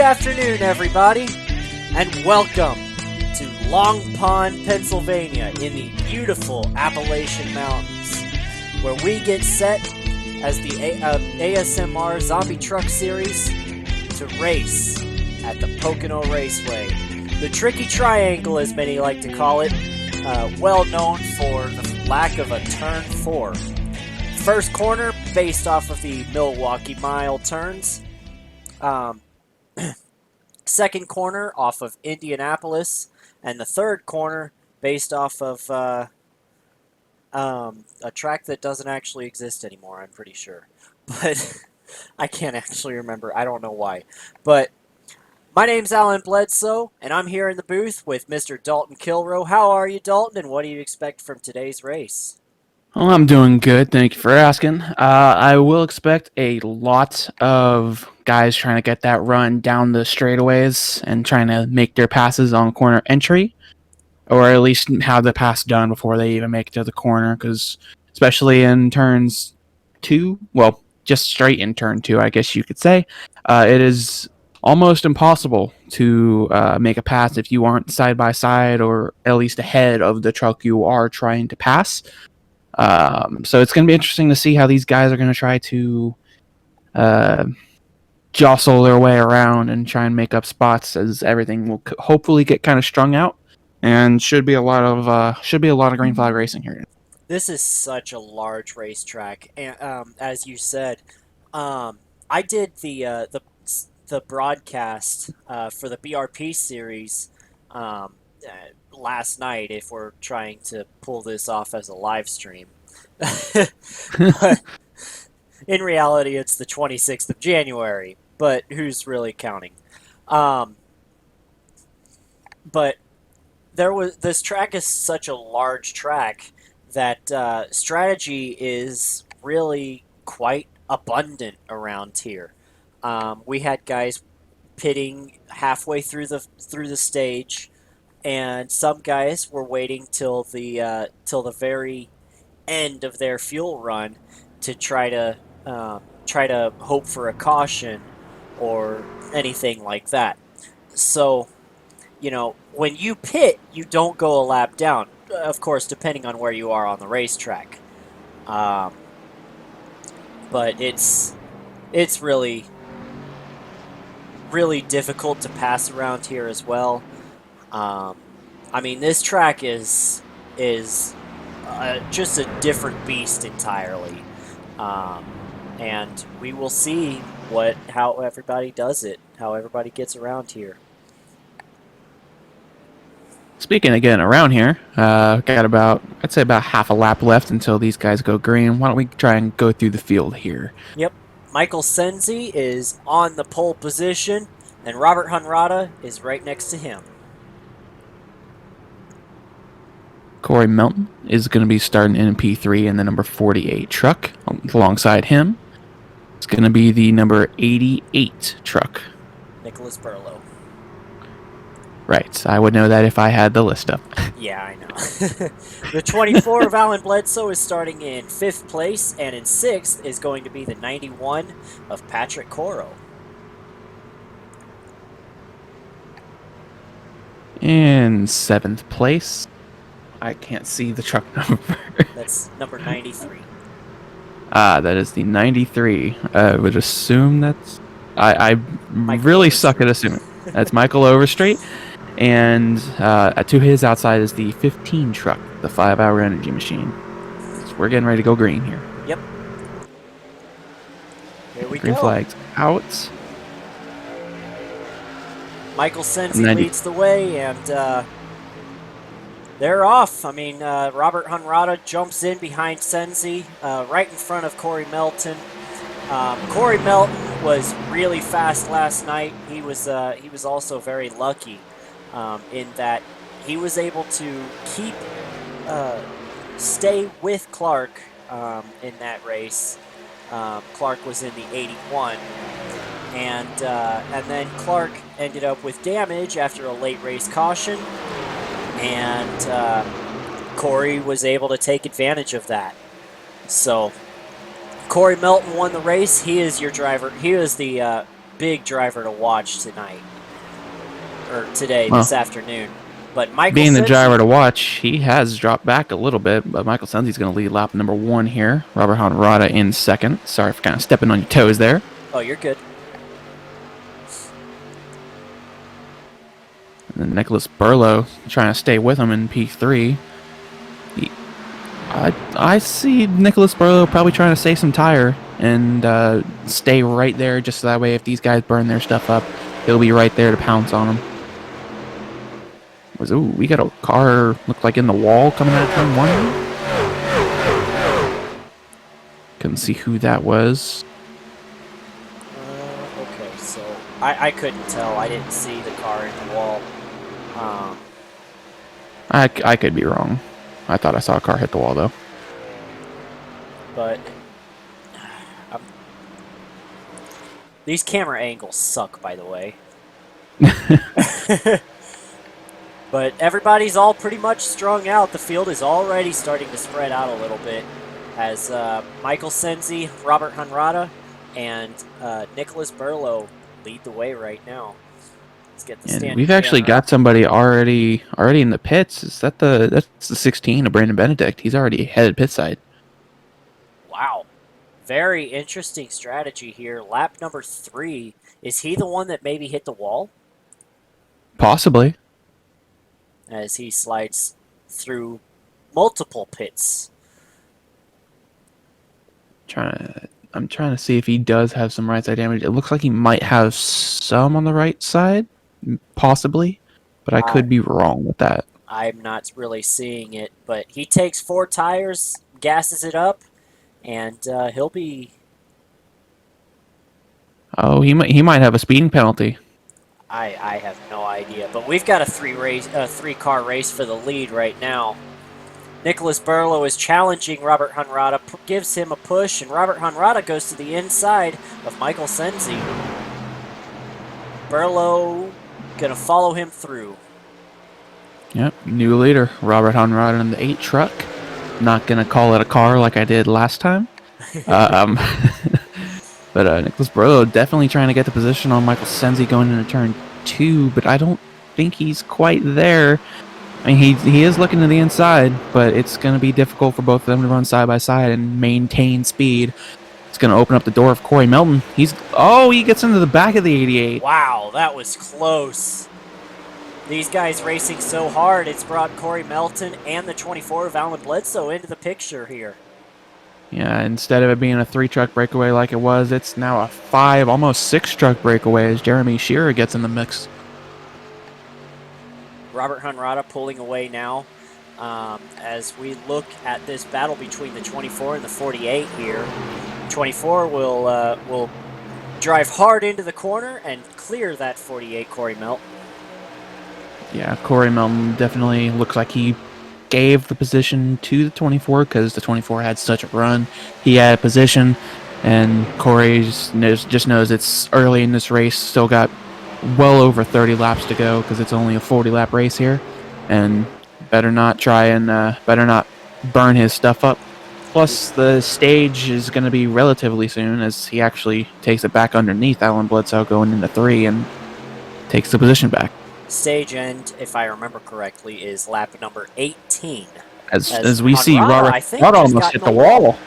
afternoon, everybody, and welcome to Long Pond, Pennsylvania, in the beautiful Appalachian Mountains, where we get set as the ASMR Zombie Truck Series to race at the Pocono Raceway. The Tricky Triangle, as many like to call it, well known for the lack of a turn 4. First corner, based off of the Milwaukee Mile turns. Second corner off of Indianapolis, and the third corner based off of a track that doesn't actually exist anymore, I'm pretty sure. But I can't actually remember. I don't know why. But my name's Alan Bledsoe, and I'm here in the booth with Mr. Dalton Kilrow. How are you, Dalton, and what do you expect from today's race? Well, I'm doing good. Thank you for asking. I will expect a lot of guys trying to get that run down the straightaways and trying to make their passes on corner entry, or at least have the pass done before they even make it to the corner, because especially in turns 2, well, just straight in turn 2, I guess you could say, it is almost impossible to make a pass if you aren't side by side or at least ahead of the truck you are trying to pass. So it's going to be interesting to see how these guys are going to try to jostle their way around and try and make up spots, as everything will hopefully get kind of strung out, and should be a lot of green flag racing here. This is such a large racetrack, and as you said, I did the broadcast for the BRP series last night, if we're trying to pull this off as a live stream. But in reality, it's the 26th of January, but who's really counting? But this track is such a large track that strategy is really quite abundant around here. We had guys pitting halfway through the stage, and some guys were waiting till the very end of their fuel run to try to hope for a caution or anything like that. So, when you pit, you don't go a lap down. Of course, depending on where you are on the racetrack. But it's really, really difficult to pass around here as well. I mean, this track is just a different beast entirely, and we will see how everybody does it, how everybody gets around here. Speaking again around here, got about half a lap left until these guys go green. Why don't we try and go through the field here? Yep, Michael Senzi is on the pole position, and Robert Hunrada is right next to him. Corey Melton is going to be starting in P3 in the number 48 truck. Alongside him, it's going to be the number 88 truck. Nicholas Burlow. Right, I would know that if I had the list up. Yeah, I know. The 24 of Alan Bledsoe is starting in 5th place, and in 6th is going to be the 91 of Patrick Coro. In 7th place, I can't see the truck number. That's number 93. That is the 93. I would assume that's... I really suck at assuming. That's Michael Overstreet. And to his outside is the 15 truck, the 5-hour energy machine. So we're getting ready to go green here. Yep. Here we go. Green flag's out. Michael Senzi leads the way, and they're off. I mean, Robert Hunrada jumps in behind Senzi, right in front of Corey Melton. Corey Melton was really fast last night. He was also very lucky in that he was able to stay with Clark in that race. Clark was in the 81, and then Clark ended up with damage after a late race caution, and Corey was able to take advantage of that. So Corey Melton won the race. He is your driver. He is the big driver to watch tonight or today, Well, this afternoon. But Michael being the driver Senzi, to watch, he has dropped back a little bit, but Michael Senzi's going to lead lap number 1 here. Robert Honrada in second. Sorry for kind of stepping on your toes there. oh, you're good. And then Nicholas Burlow trying to stay with him in P3. I see Nicholas Burlow probably trying to save some tire and stay right there, just so that way if these guys burn their stuff up, he'll be right there to pounce on them. Ooh, we got a car look like in the wall coming out of turn 1. Couldn't see who that was. Okay, so I couldn't tell. I didn't see the car in the wall. I could be wrong. I thought I saw a car hit the wall, though. But these camera angles suck, by the way. But everybody's all pretty much strung out. The field is already starting to spread out a little bit as Michael Senzi, Robert Honrada, and Nicholas Burlow lead the way right now. Let's get the And standing we've actually camera got up. somebody already in the pits. Is that that's the 16 of Brandon Benedict? He's already headed pit side. Wow. Very interesting strategy here. Lap number 3. Is he the one that maybe hit the wall? Possibly. As he slides through multiple pits. I'm trying to see if he does have some right side damage. It looks like he might have some on the right side, possibly, but I could be wrong with that. I'm not really seeing it, but he takes 4 tires, gasses it up, and he'll be... Oh, he might have a speeding penalty. I have no idea, but we've got a 3-car race for the lead right now. Nicholas Burlow is challenging Robert Honrada, gives him a push, and Robert Honrada goes to the inside of Michael Senzi. Burlow gonna follow him through. Yep, new leader, Robert Honrada in the 8 truck. Not gonna call it a car like I did last time. But Nicholas Burlow definitely trying to get the position on Michael Senzi going into turn 2, but I don't think he's quite there. I mean, he is looking to the inside, but it's going to be difficult for both of them to run side by side and maintain speed. It's going to open up the door of Corey Melton. He gets into the back of the 88. Wow, that was close. These guys racing so hard, it's brought Corey Melton and the 24 of Alan Bledsoe into the picture here. Yeah, instead of it being a 3-truck breakaway like it was, it's now a 5, almost 6-truck breakaway as Jeremy Shearer gets in the mix. Robert Honrada pulling away now as we look at this battle between the 24 and the 48 here. 24 will drive hard into the corner and clear that 48 Corey Melton. Yeah, Corey Melton definitely looks like he gave the position to the 24 because the 24 had such a run. He had a position, and Corey just knows it's early in this race. Still got well over 30 laps to go because it's only a 40-lap race here, and better not burn his stuff up. Plus, the stage is going to be relatively soon as he actually takes it back underneath Alan Bledsoe going into 3 and takes the position back. Stage end, if I remember correctly, is lap number 18. As we see Robert almost hit the wall.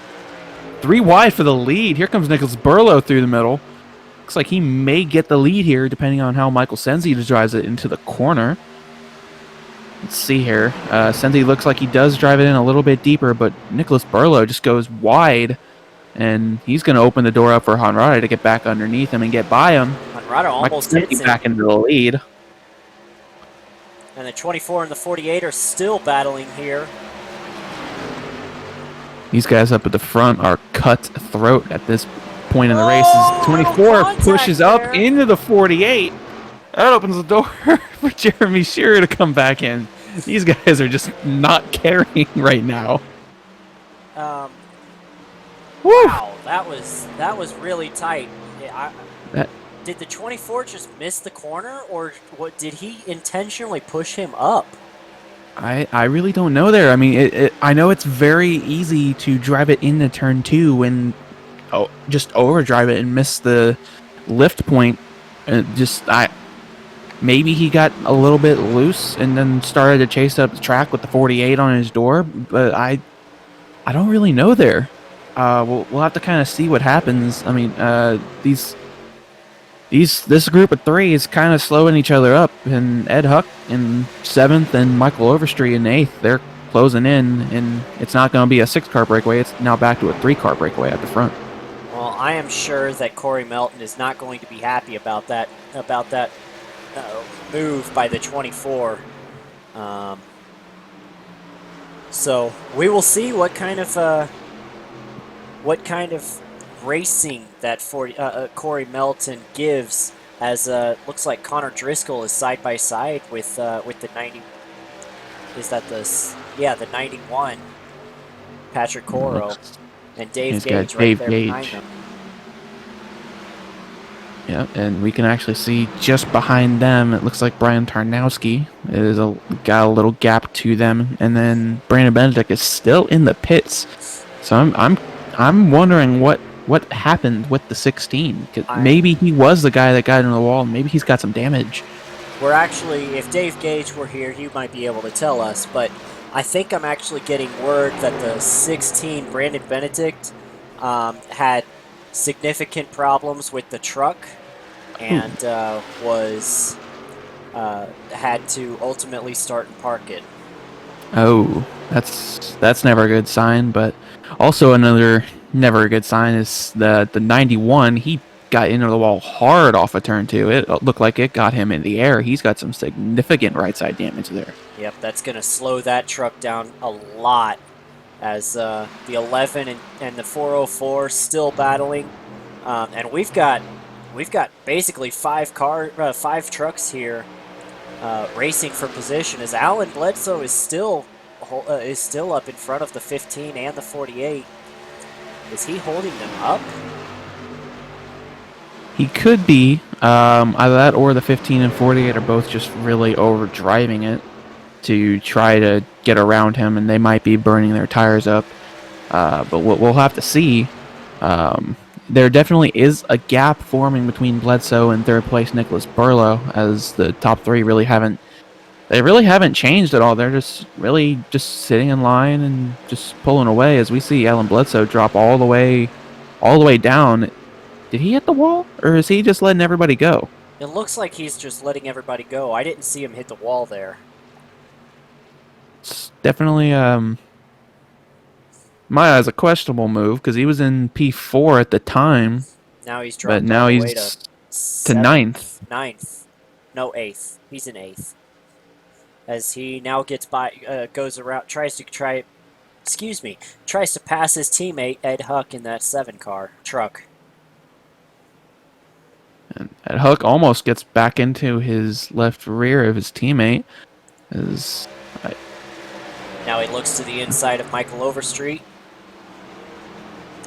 3 wide for the lead. Here comes Nicholas Burlow through the middle. Looks like he may get the lead here, depending on how Michael Senzi drives it into the corner. Let's see here. Senzi looks like he does drive it in a little bit deeper, but Nicholas Burlow just goes wide, and he's going to open the door up for Honrada to get back underneath him and get by him. Honrada almost hits him. Back into the lead. And the 24 and the 48 are still battling here. These guys up at the front are cutthroat at this point in the race. 24 pushes up into the 48. That opens the door for Jeremy Shearer to come back in. These guys are just not carrying right now. Wow, that was really tight. Did the 24 just miss the corner, or what? Did he intentionally push him up? I really don't know there. I mean, I know it's very easy to drive it into turn 2 and just overdrive it and miss the lift point Just I maybe he got a little bit loose and then started to chase up the track with the 48 on his door, but I don't really know there. We'll have to kind of see what happens. I mean, this group of three is kind of slowing each other up, and Ed Huck in seventh and Michael Overstreet in eighth. They're closing in, and it's not going to be a 6-car breakaway. It's now back to a 3-car breakaway at the front. Well, I am sure that Corey Melton is not going to be happy about that move by the 24. Um, so we will see what kind of racing that Corey Melton gives. As looks like Connor Driscoll is side by side with the 90. Is that the 91 Patrick Coro and Dave He's Gage got right Dave there Gage. behind them. Yeah, and we can actually see just behind them. It looks like Brian Tarnowski got a little gap to them, and then Brandon Benedict is still in the pits. So I'm wondering what happened with the 16. Maybe he was the guy that got into the wall. Maybe he's got some damage. We're actually, if Dave Gage were here, he might be able to tell us. But I think I'm actually getting word that the 16 Brandon Benedict had significant problems with the truck and had to ultimately start and park it. Oh, that's never a good sign. But also another never a good sign is the 91. He got into the wall hard off of turn 2. It looked like it got him in the air. He's got some significant right side damage there. Yep, that's going to slow that truck down a lot as the 11 and the 404 still battling. And we've got basically 5 trucks here racing for position as Alan Bledsoe is still up in front of the 15 and the 48. Is he holding them up? He could be. Either that or the 15 and 48 are both just really overdriving it to try to get around him, and they might be burning their tires up. But we'll have to see. There definitely is a gap forming between Bledsoe and third place Nicholas Burlow, as the top 3 really haven't changed at all. They're just really just sitting in line and just pulling away as we see Alan Bledsoe drop all the way down. Did he hit the wall, or is he just letting everybody go? It looks like he's just letting everybody go. I didn't see him hit the wall there. It's definitely my eyes a questionable move because he was in P4 at the time. Now he's dropped but now all the he's way to ninth. No, 8th. He's in 8th. As he now gets by, goes around, tries to pass his teammate Ed Huck in that 7-car truck. And Huck almost gets back into his left rear of his teammate. Now he looks to the inside of Michael Overstreet.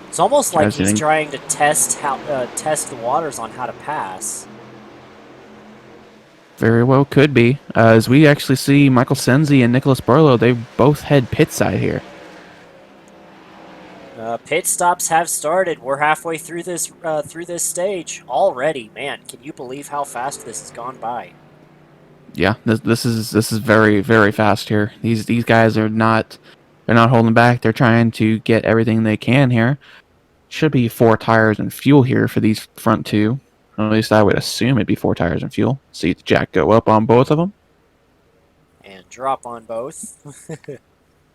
It's almost like he's trying to test the waters on how to pass. Very well could be. As we actually see Michael Senzi and Nicholas Burlow, they both head pit side here. Pit stops have started. We're halfway through this stage already. Man, can you believe how fast this has gone by? Yeah, this is very, very fast here. These guys they're not holding back. They're trying to get everything they can here. Should be 4 tires and fuel here for these front 2. At least I would assume it'd be 4 tires and fuel. See the jack go up on both of them. And drop on both.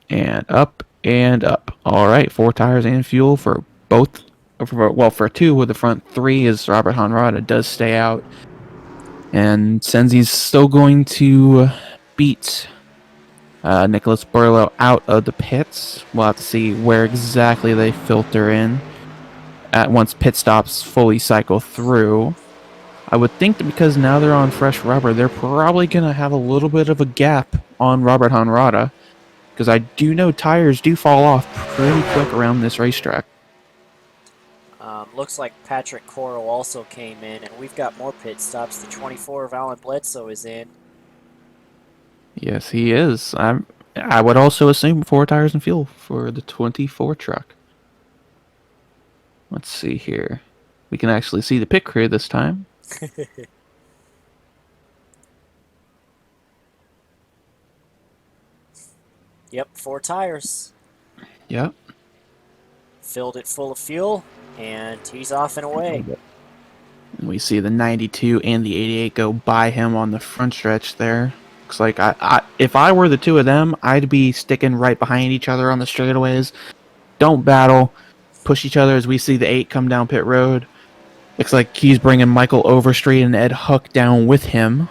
And up and up. All right, 4 tires and fuel for both. For 2 with the front 3 is Robert Honrada does stay out. And Senzi's still going to beat Nicholas Burlow out of the pits. We'll have to see where exactly they filter in at once pit stops fully cycle through. I would think that because now they're on fresh rubber, they're probably going to have a little bit of a gap on Robert Honrada, because I do know tires do fall off pretty quick around this racetrack. Looks like Patrick Coro also came in, and we've got more pit stops. The 24 of Alan Bledsoe is in. Yes, he is. I would also assume 4 tires and fuel for the 24 truck. Let's see here. We can actually see the pit crew this time. Yep, 4 tires. Yep. Filled it full of fuel, and he's off and away. And we see the 92 and the 88 go by him on the front stretch there. Looks like if I were the two of them, I'd be sticking right behind each other on the straightaways. Don't battle. Push each other as we see the 8 come down pit road. Looks like he's bringing Michael Overstreet and Ed Huck down with him.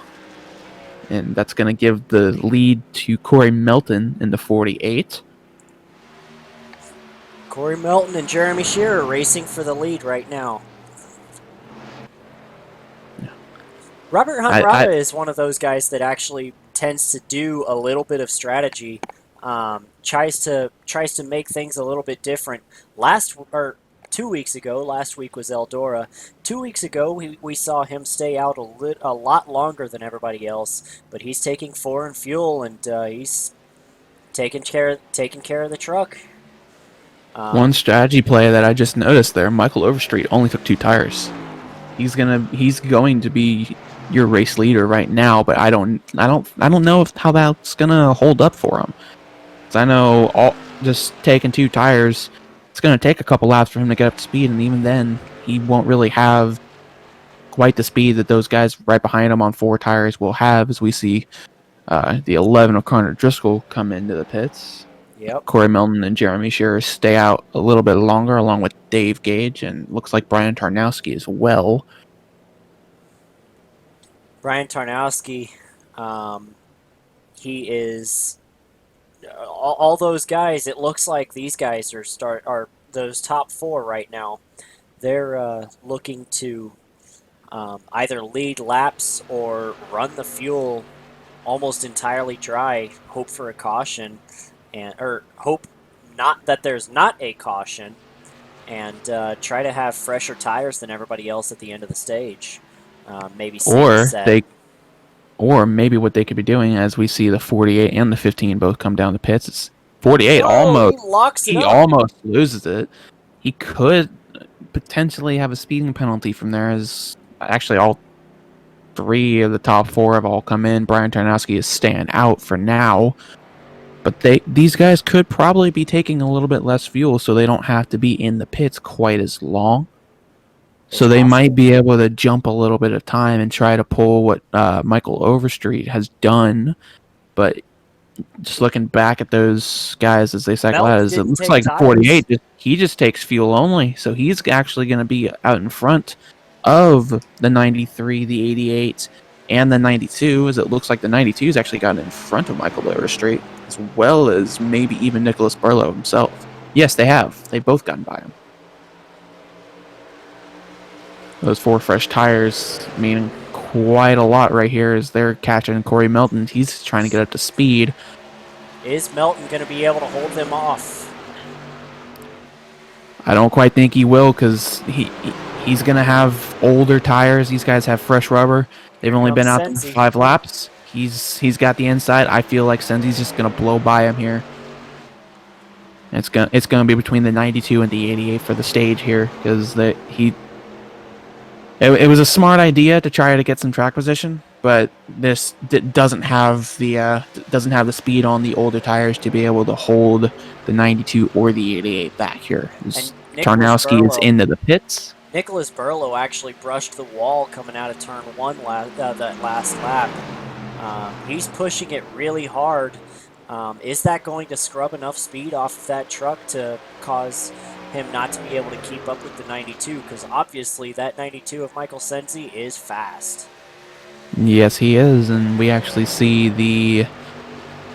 And that's going to give the lead to Corey Melton in the 48. Corey Melton and Jeremy Shearer racing for the lead right now. Robert Hunrada is one of those guys that actually tends to do a little bit of strategy. Tries to make things a little bit different. 2 weeks ago, last week was Eldora. 2 weeks ago, we saw him stay out a lot longer than everybody else, but he's taking foreign fuel and he's taking care of the truck. One strategy play that I just noticed there: Michael Overstreet only took 2 tires. He's going to be your race leader right now, but I don't know how that's gonna hold up for him. So I know just taking 2 tires, it's gonna take a couple laps for him to get up to speed, and even then, he won't really have quite the speed that those guys right behind him on 4 tires will have. As we see the 11 of Connor Driscoll come into the pits. Yep. Corey Melton and Jeremy Shearer stay out a little bit longer, along with Dave Gage, and looks like Brian Tarnowski as well. Brian Tarnowski, he is all those guys. It looks like these guys are those top 4 right now. They're looking to either lead laps or run the fuel almost entirely dry. Hope for a caution, or hope not that there's not a caution, and try to have fresher tires than everybody else at the end of the stage. Maybe or maybe what they could be doing, as we see the 48 and the 15 both come down the pits. It's 48 he almost loses it. He could potentially have a speeding penalty from there, as actually all 3 of the top 4 have all come in. Brian Tarnowski is staying out for now. But these guys could probably be taking a little bit less fuel, so they don't have to be in the pits quite as long. So they might be able to jump a little bit of time and try to pull what Michael Overstreet has done. But just looking back at those guys as they cycle out, it looks like 48, he just takes fuel only. So he's actually going to be out in front of the 93, the 88, and the 92, as it looks like the 92 has actually gotten in front of Michael Overstreet, as well as maybe even Nicholas Barlow himself. Yes, they have. They've both gotten by him. Those 4 fresh tires mean quite a lot right here as they're catching Corey Melton. He's trying to get up to speed. Is Melton going to be able to hold them off? I don't quite think he will, because he's going to have older tires. These guys have fresh rubber. They've only been out there for 5 laps. He's got the inside. I feel like Senzi's just going to blow by him here. It's going to be between the 92 and the 88 for the stage here, because it was a smart idea to try to get some track position, but this doesn't have the speed on the older tires to be able to hold the 92 or the 88 back here. Tarnowski is into the pits. Nicholas Barlow actually brushed the wall coming out of turn 1 that last lap. He's pushing it really hard. Is that going to scrub enough speed off of that truck to cause him not to be able to keep up with the 92? Because obviously that 92 of Michael Senzi is fast. Yes, he is, and we actually see the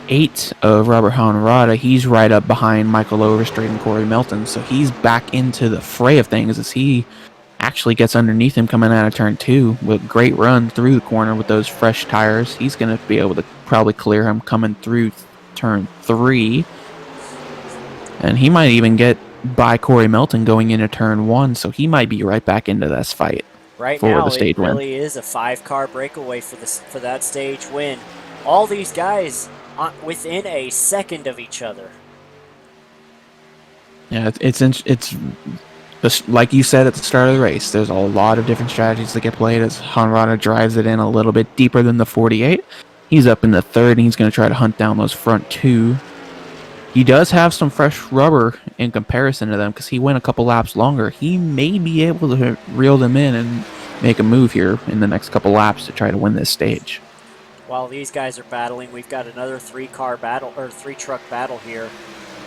8 of Robert Honorada. He's right up behind Michael Overstreet and Corey Melton, so he's back into the fray of things as he actually gets underneath him coming out of turn 2 with a great run through the corner with those fresh tires. He's going to be able to probably clear him coming through turn 3, and he might even get by Corey Melton going into turn 1, so he might be right back into this fight. Right now, it really is a 5-car breakaway for that stage win. All these guys within a second of each other. Yeah, it's like you said at the start of the race, there's a lot of different strategies that get played as Hanrada drives it in a little bit deeper than the 48. He's up in the third, and he's going to try to hunt down those front two. He does have some fresh rubber in comparison to them because he went a couple laps longer. He may be able to reel them in and make a move here in the next couple laps to try to win this stage. While these guys are battling, we've got another three-truck battle here.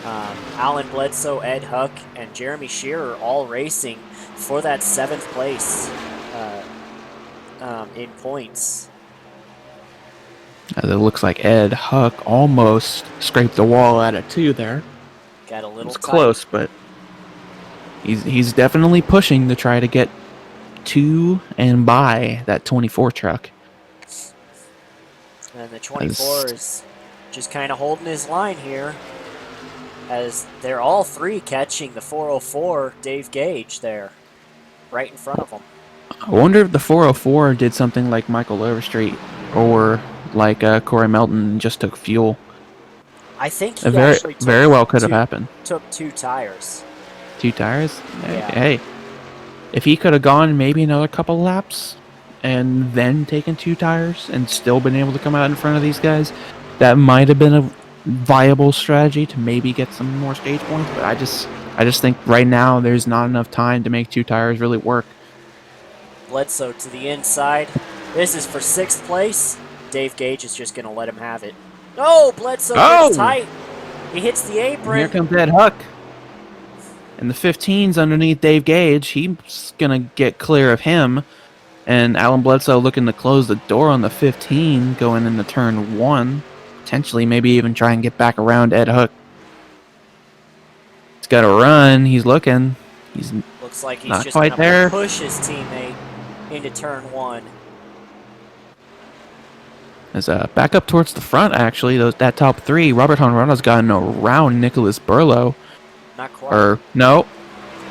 Alan Bledsoe, Ed Huck, and Jeremy Shearer all racing for that 7th place in points. As it looks like Ed Huck almost scraped the wall at a 2 there. Got a little tight. Close, but he's definitely pushing to try to get to and by that 24 truck. And the 24 is just kind of holding his line here, as they're all three catching the 404 Dave Gage there, right in front of them. I wonder if the 404 did something like Michael Overstreet or like Corey Melton, just took fuel. I think he actually very well could have happened. Took 2 tires. 2 tires? Yeah. Hey, if he could have gone maybe another couple laps and then taken 2 tires and still been able to come out in front of these guys, that might have been a viable strategy to maybe get some more stage points. But I just think right now there's not enough time to make 2 tires really work. Bledsoe to the inside. This is for 6th place. Dave Gage is just going to let him have it. No, Bledsoe gets tight. He hits the apron. Here comes Ed Huck. And the 15's underneath Dave Gage. He's going to get clear of him. And Alan Bledsoe looking to close the door on the 15 going into turn 1. Potentially maybe even try and get back around Ed Huck. He's got to run. He's looking. Looks like he's not just quite going there. to push his teammate into turn 1. As back up towards the front, actually, that top 3, Robert Honrada's gotten around Nicholas Burlow. Not quite. Or, no.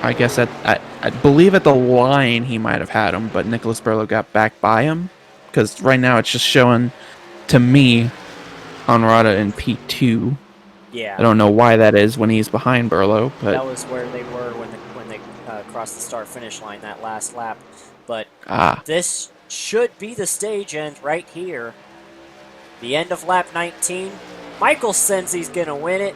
I guess I believe at the line he might have had him, but Nicholas Burlow got back by him. Because right now it's just showing, to me, Honrada in P2. Yeah. I don't know why that is when he's behind Burlow, but that was where they were when they crossed the start-finish line that last lap. But this should be the stage end right here. The end of lap 19. Michael Senzi's going to win it.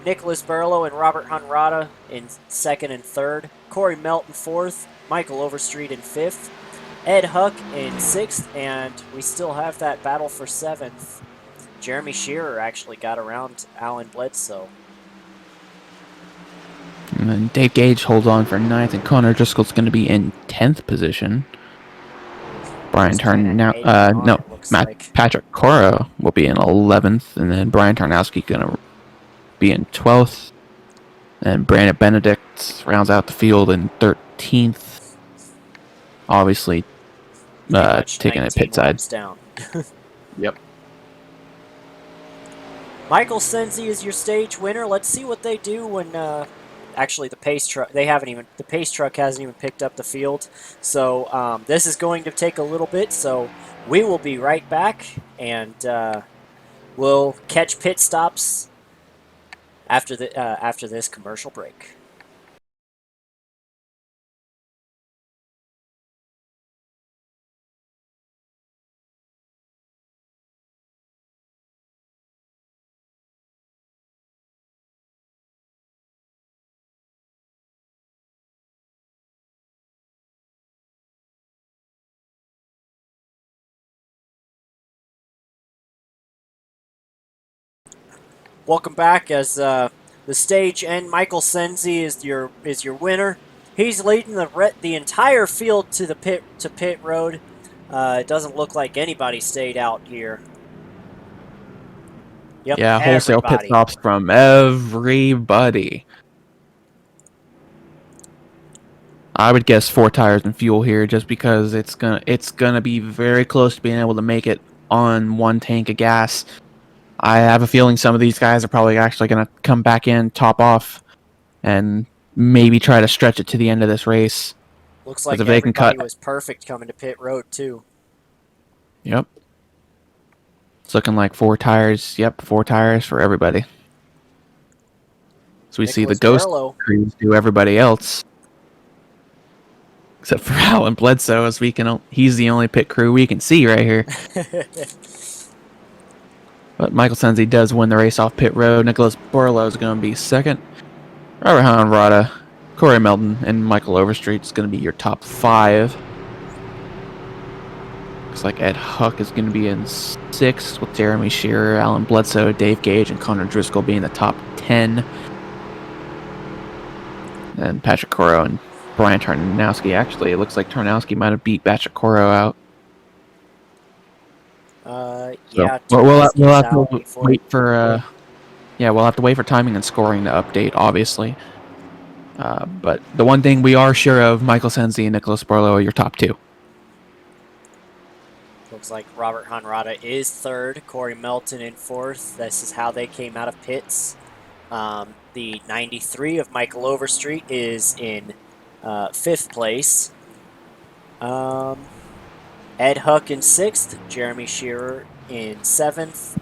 Nicholas Burlow and Robert Honrada in 2nd and 3rd. Corey Melton 4th. Michael Overstreet in 5th. Ed Huck in 6th. And we still have that battle for 7th. Jeremy Shearer actually got around Alan Bledsoe. And then Dave Gage holds on for 9th, and Connor Driscoll's going to be in 10th position. Brian Patrick Cora will be in 11th, and then Brian Tarnowski going to be in 12th. And Brandon Benedict rounds out the field in 13th. Obviously, taking a pit side. Down. Yep. Michael Senzi is your stage winner. Let's see what they do when actually the pace truck the pace truck hasn't even picked up the field. So this is going to take a little bit, so we will be right back, and we'll catch pit stops after this commercial break. Welcome back. As the stage end, Michael Senzi is your winner. He's leading the entire field to the pit road. It doesn't look like anybody stayed out here. Yep, yeah, wholesale pit stops from everybody. I would guess 4 tires and fuel here, just because it's gonna be very close to being able to make it on 1 tank of gas. I have a feeling some of these guys are probably actually going to come back in, top off, and maybe try to stretch it to the end of this race. Looks like everybody was perfect coming to pit road, too. Yep. It's looking like 4 tires. Yep, 4 tires for everybody. So we see the Ghost crews do everybody else. except for Alan Bledsoe, as he's the only pit crew we can see right here. But Michael Senzi does win the race off pit road. Nicholas Borlow is going to be second. Robert Hanrada, Corey Melton, and Michael Overstreet is going to be your top 5. Looks like Ed Huck is going to be in 6th, with Jeremy Shearer, Alan Bledsoe, Dave Gage, and Connor Driscoll being the top 10. And Patrick Coro and Brian Tarnowski. Actually, it looks like Tarnowski might have beat Patrick Coro out. Yeah, So we'll have out to wait for we'll have to wait for timing and scoring to update, obviously. But the one thing we are sure of, Michael Senzi and Nicholas Borlow are your top 2. Looks like Robert Hanrada is 3rd, Corey Melton in 4th. This is how they came out of pits. The 93 of Michael Overstreet is in 5th place. Ed Huck in 6th, Jeremy Shearer in 7th.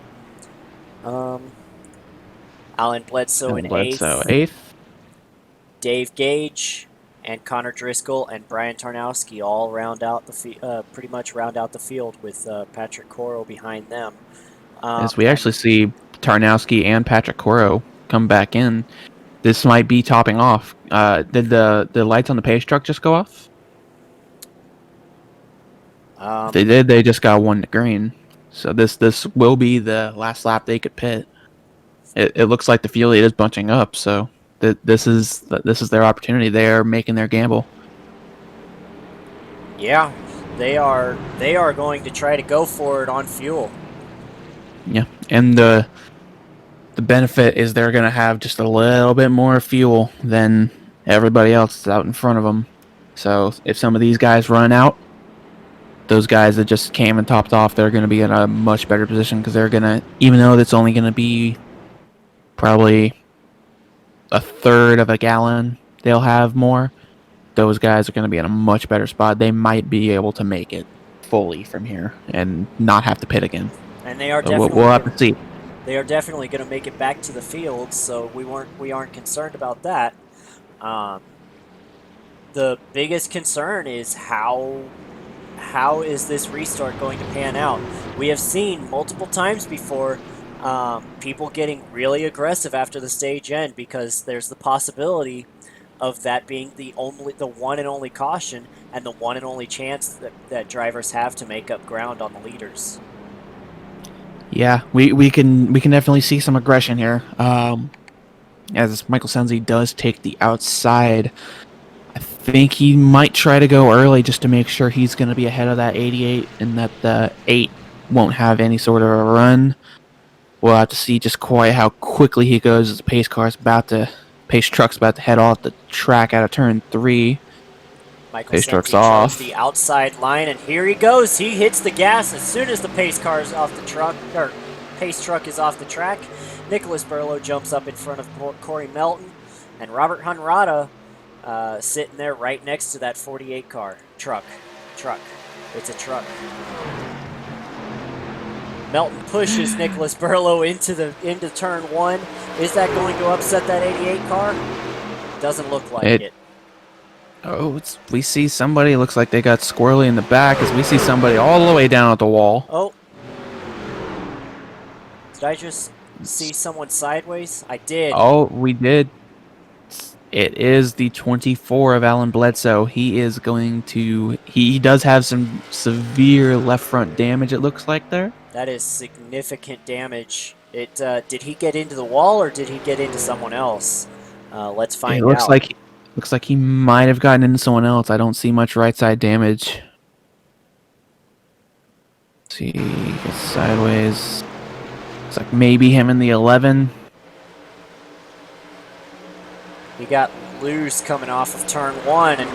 Alan Bledsoe in 8th. Dave Gage and Connor Driscoll and Brian Tarnowski all round out the pretty much round out the field with Patrick Coro behind them. As we actually see Tarnowski and Patrick Coro come back in, this might be topping off. Did the lights on the pace truck just go off? If they did, they just got 1 to green. So this will be the last lap they could pit. It looks like the field is bunching up. So this is their opportunity. They are making their gamble. Yeah, they are going to try to go for it on fuel. Yeah, and the benefit is they're going to have just a little bit more fuel than everybody else that's out in front of them. So if some of these guys run out, those guys that just came and topped off, they're going to be in a much better position because they're going to, even though it's only going to be probably a third of a gallon, they'll have more. Those guys are going to be in a much better spot. They might be able to make it fully from here and not have to pit again. And they are So definitely we'll have to see. They are definitely going to make it back to the field, so we aren't concerned about that. The biggest concern is how is this restart going to pan out? We have seen multiple times before people getting really aggressive after the stage end because there's the possibility of that being the one and only caution and the one and only chance that drivers have to make up ground on the leaders. Yeah, we can definitely see some aggression here. As Michael Senzi does take the outside, I think he might try to go early just to make sure he's going to be ahead of that 88 and that the 8 won't have any sort of a run. We'll have to see just quite how quickly he goes as the pace truck's about to head off the track out of turn 3. Michael Senzi chose the outside line, and here he goes. He hits the gas as soon as the pace car is off the truck, or pace truck is off the track. Nicholas Burlow jumps up in front of Corey Melton, and Robert Hanrada sitting there right next to that 48 car. Truck. It's a truck. Melton pushes Nicholas Burlow into turn 1. Is that going to upset that 88 car? Doesn't look like it. Oh, we see somebody. Looks like they got squirrely in the back as we see somebody all the way down at the wall. Oh. Did I just see someone sideways? I did. Oh, we did. It is the 24 of Alan Bledsoe. He does have some severe left front damage, it looks like there. That is significant damage. Did he get into the wall or did he get into someone else? Let's find out. Looks like he might have gotten into someone else. I don't see much right side damage. Let's see, gets sideways. Looks like maybe him in the 11. He got loose coming off of turn 1, and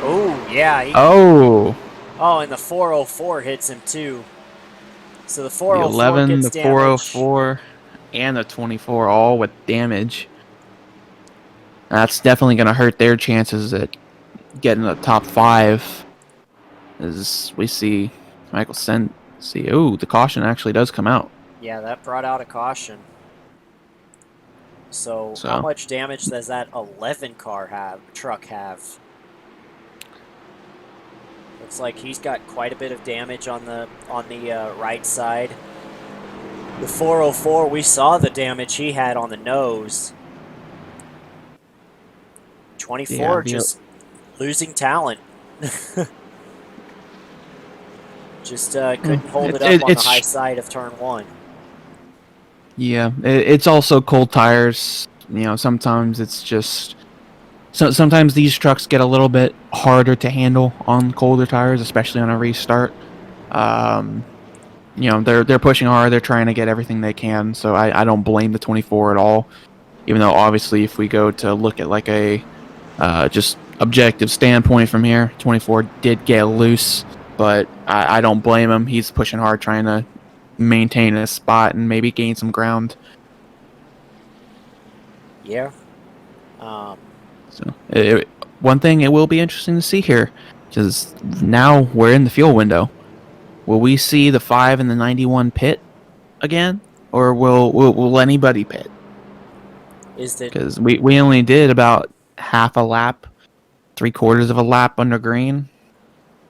yeah. And the 404 hits him too. So the 404 the 11, gets the damage. 404, and the 24 all with damage. That's definitely going to hurt their chances at getting the top 5. As we see Michael the caution actually does come out. Yeah, that brought out a caution. So how much damage does that 11 truck have? Looks like he's got quite a bit of damage on the right side. The 404, we saw the damage he had on the nose. 24 the just losing talent. Just couldn't hold it up on the high side of turn 1. Yeah, it's also cold tires. You know, sometimes it's just sometimes these trucks get a little bit harder to handle on colder tires, especially on a restart. You know, they're pushing hard. They're trying to get everything they can. So I don't blame the 24 at all. Even though obviously, if we go to look at like a just objective standpoint from here, 24 did get loose, but I don't blame him. He's pushing hard, trying to maintain a spot and maybe gain some ground. Yeah. So one thing it will be interesting to see here, because now we're in the fuel window. Will we see the 5 and the 91 pit again, or will anybody pit? Because we only did about half a lap, 3/4 of a lap under green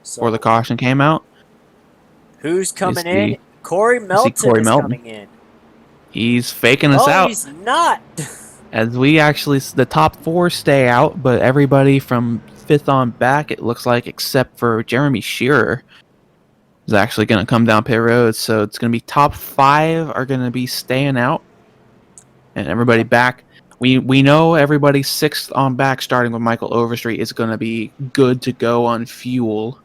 before the caution came out. Who's coming in? Corey Melton is coming in. He's faking us out. Oh, he's not. As we actually, the top 4 stay out, but everybody from 5th on back, it looks like, except for Jeremy Shearer, is actually going to come down pit road. So it's going to be top 5 are going to be staying out, and everybody back. We know everybody 6th on back, starting with Michael Overstreet, is going to be good to go on fuel.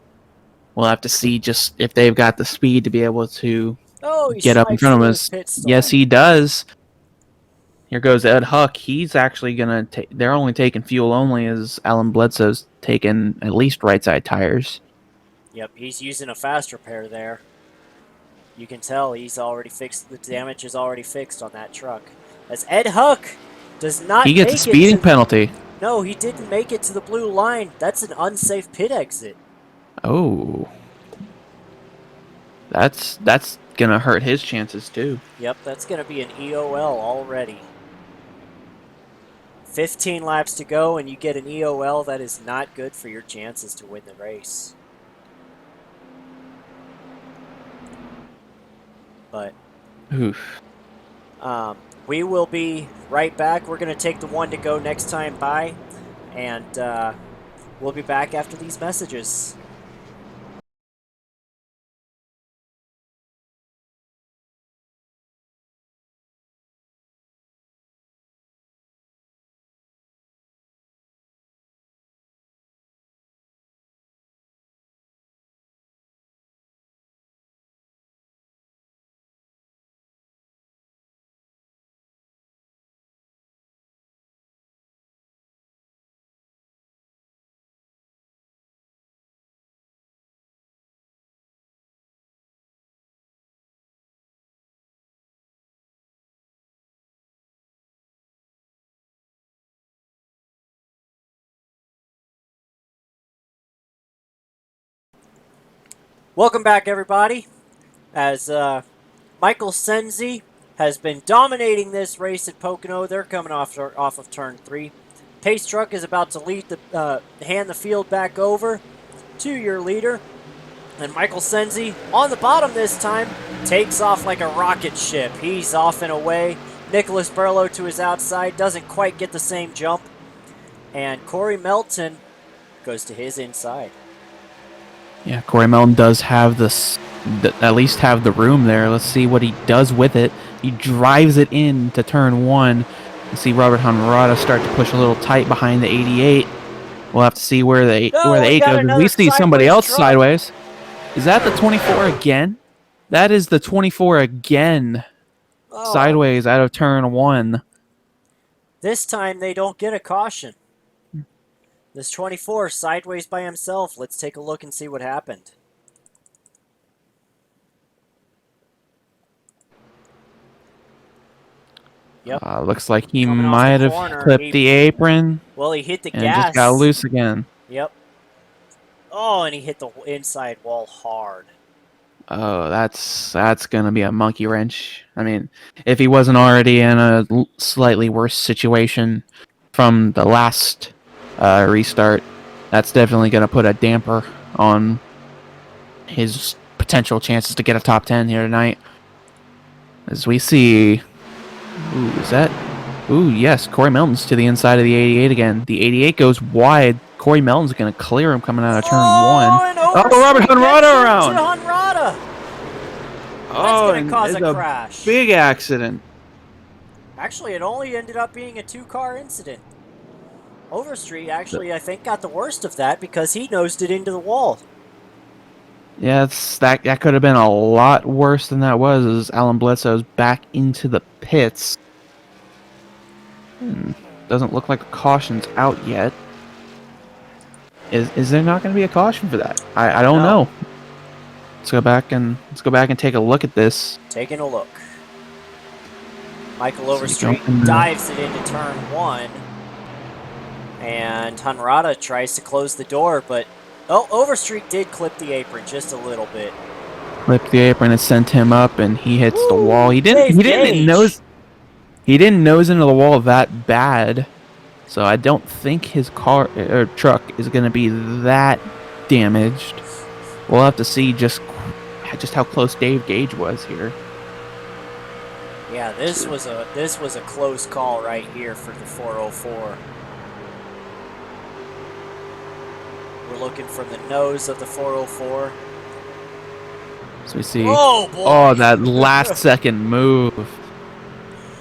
We'll have to see just if they've got the speed to be able to get up in front of us. Yes, he does. Here goes Ed Huck. He's actually going to they're only taking fuel only, as Alan Bledsoe's taking at least right side tires. Yep, he's using a fast repair there. You can tell he's already fixed. The damage is already fixed on that truck. As Ed Huck does not. He gets a speeding penalty. No, he didn't make it to the blue line. That's an unsafe pit exit. Oh. That's going to hurt his chances too. Yep, that's going to be an EOL already. 15 laps to go and you get an EOL. That is not good for your chances to win the race. But oof. We will be right back. We're going to take the 1 to go next time by, and we'll be back after these messages. Welcome back, everybody. As Michael Senzi has been dominating this race at Pocono. They're coming off of turn 3. Pace truck is about to hand the field back over to your leader. And Michael Senzi, on the bottom this time, takes off like a rocket ship. He's off and away. Nicholas Berlow to his outside, doesn't quite get the same jump. And Corey Melton goes to his inside. Yeah, Corey Melton does have at least have the room there. Let's see what he does with it. He drives it in to turn 1. You see Robert Honrada start to push a little tight behind the 88. We'll have to see where the 8 goes. We see somebody else sideways. Is that the 24 again? That is the 24 again. Oh. Sideways out of turn 1. This time they don't get a caution. This 24 sideways by himself. Let's take a look and see what happened. Yep. Looks like he might have clipped the apron. Well, he hit the and gas. Just got loose again. Yep. Oh, and he hit the inside wall hard. Oh, that's going to be a monkey wrench. I mean, if he wasn't already in a slightly worse situation from the last restart, that's definitely going to put a damper on his potential chances to get a top 10 here tonight. As we see, ooh, is that? Ooh, yes, Corey Melton's to the inside of the 88 again. The 88 goes wide. Corey Melton's going to clear him coming out of turn one. Oh, and Oh, Robert Overstreet gets Hunrada into around. Hunrada. That's Oh, going to and cause it's a a crash. big accident. Actually, it only ended up being a 2-car incident. Overstreet actually, I think, got the worst of that because he nosed it into the wall. Yeah, that could have been a lot worse than that was, as Alan Bledsoe's back into the pits. Doesn't look like a caution's out yet. Is there not going to be a caution for that? I don't know. Let's go back and take a look at this. Taking a look. Michael Overstreet dives it into turn one. And Hunrada tries to close the door, but Overstreet did clip the apron just a little bit. Clipped the apron and sent him up, and he hits the wall. He didn't nose into the wall that bad. So I don't think his car or truck is going to be that damaged. We'll have to see just how close Dave Gage was here. Yeah, this was a close call right here for the 404. We're looking from the nose of the 404. So we see. Oh boy! Oh, that last second move.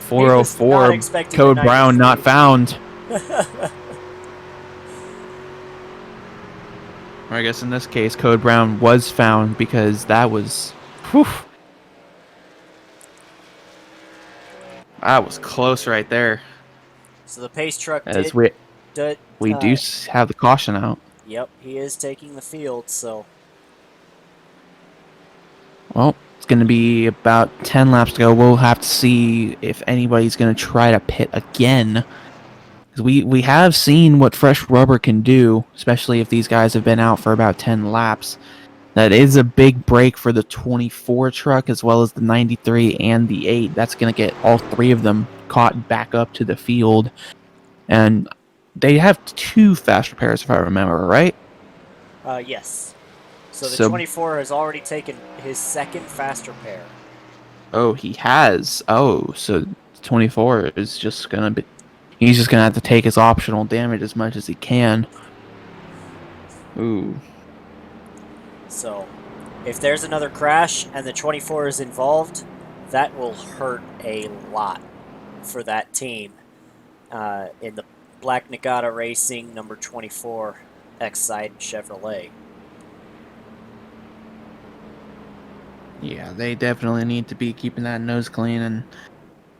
404 code Brown not found. Or I guess in this case, Code Brown was found because that was, whew, that was close right there. So the pace truck As we do have the caution out. Yep, he is taking the field. So, well, it's going to be about 10 laps to go. We'll have to see if anybody's going to try to pit again. We have seen what fresh rubber can do, especially if these guys have been out for about 10 laps. That is a big break for the 24 truck as well as the 93 and the 8. That's going to get all three of them caught back up to the field. And they have 2 fast repairs, if I remember, right? Yes. So the 24 has already taken his second fast repair. Oh, he has. Oh, so 24 is just going to be... He's just going to have to take his optional damage as much as he can. Ooh. So, if there's another crash and the 24 is involved, that will hurt a lot for that team in the Black Nagata Racing number 24 X-Side Chevrolet. Yeah, they definitely need to be keeping that nose clean and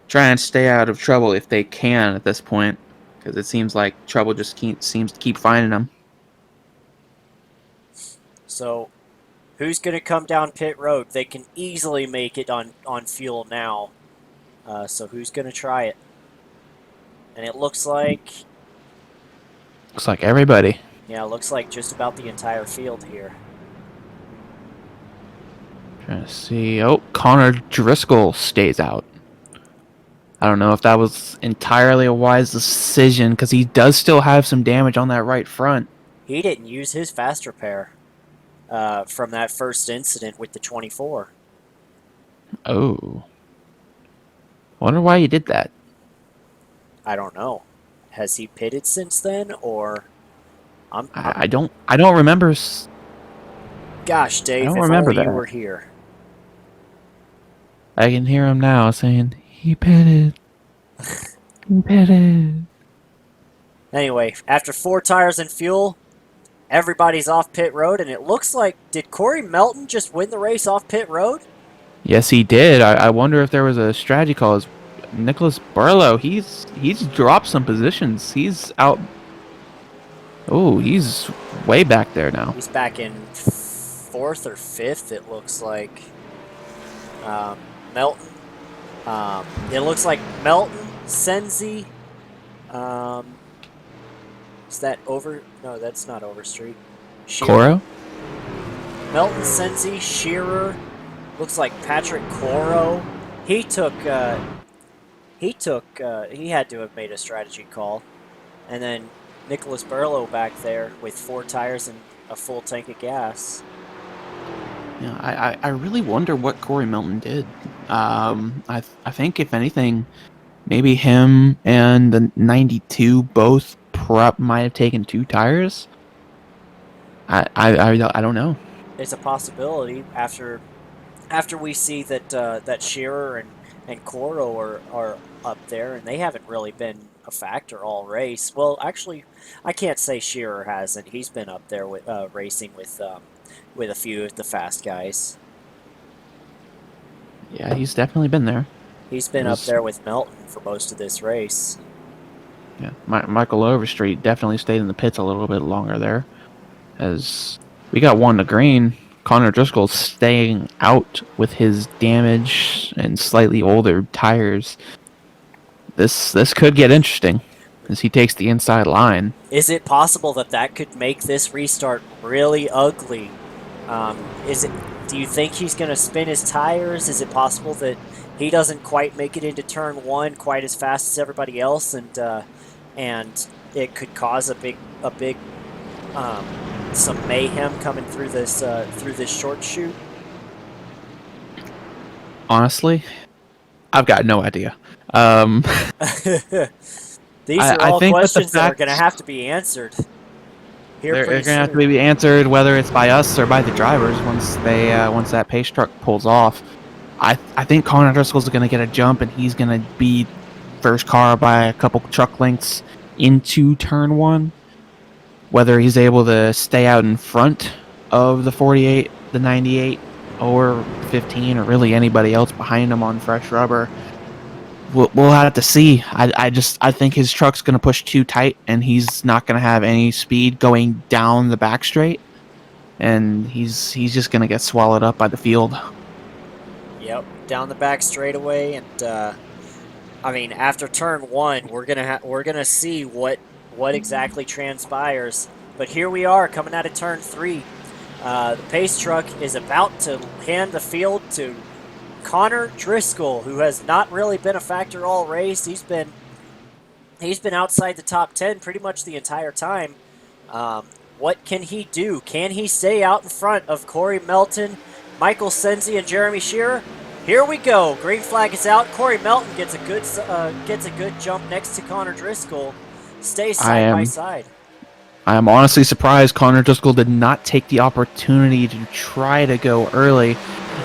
try and stay out of trouble if they can at this point, because it seems like trouble just seems to keep finding them. So, who's going to come down pit road? They can easily make it on fuel now. So who's going to try it? And it looks like... Looks like everybody. Yeah, it looks like just about the entire field here. Trying to see... Oh, Connor Driscoll stays out. I don't know if that was entirely a wise decision, because he does still have some damage on that right front. He didn't use his fast repair from that first incident with the 24. Oh. Wonder why he did that. I don't know. Has he pitted since then, or... I don't remember... Gosh, Dave, if only you were here. I can hear him now saying, he pitted. He pitted. Anyway, after 4 tires and fuel, everybody's off pit road, and it looks like... Did Corey Melton just win the race off pit road? Yes, he did. I wonder if there was a strategy call. Nicholas Barlow, he's dropped some positions. He's out... Oh, he's way back there now. He's back in 4th or 5th, it looks like. Melton. It looks like Melton, Senzi. Is that over? No, that's not Overstreet. Coro? Melton, Senzi, Shearer. Looks like Patrick Coro. He had to have made a strategy call. And then Nicholas Barlow back there with 4 tires and a full tank of gas. Yeah, I really wonder what Corey Milton did. I think if anything, maybe him and the 92 both prep might have taken two tires. I don't know. It's a possibility after we see that Shearer and Coro are up there, and they haven't really been a factor all race. Well, actually, I can't say Shearer hasn't. He's been up there with racing with a few of the fast guys. Yeah, he's definitely been there. He's It been up was there with Melton for most of this race. yeah, Michael Overstreet definitely stayed in the pits a little bit longer there, as we got one to green. Connor Driscoll staying out with his damaged and slightly older tires. This could get interesting as he takes the inside line. Is it possible that that could make this restart really ugly? Is it? Do you think he's going to spin his tires? Is it possible that he doesn't quite make it into turn one quite as fast as everybody else, and it could cause a big um, some mayhem coming through this short shoot? Honestly, I've got no idea. Um, These are I all think with the questions that are fact going to have to be answered here they're pretty going to have to soon. be answered whether it's by us or by the drivers once that pace truck pulls off. I think Connor Driscoll's going to get a jump and he's going to be first car by a couple truck lengths into turn one. Whether he's able to stay out in front of the 48, the 98, or 15, or really anybody else behind him on fresh rubber, we'll have to see. I think his truck's going to push too tight, and he's not going to have any speed going down the back straight, and he's just going to get swallowed up by the field. Yep, down the back straightaway, and I mean, after turn one, we're gonna see what exactly transpires. But here we are coming out of turn three. The pace truck is about to hand the field to Connor Driscoll, who has not really been a factor all race. He's been outside the top 10 pretty much the entire time. What can he do? Can he stay out in front of Corey Melton, Michael Senzi, and Jeremy Shearer? Here we go. Green flag is out. Corey Melton gets a good jump next to Connor Driscoll. Stays I side by am side. I am honestly surprised Connor Driscoll did not take the opportunity to try to go early.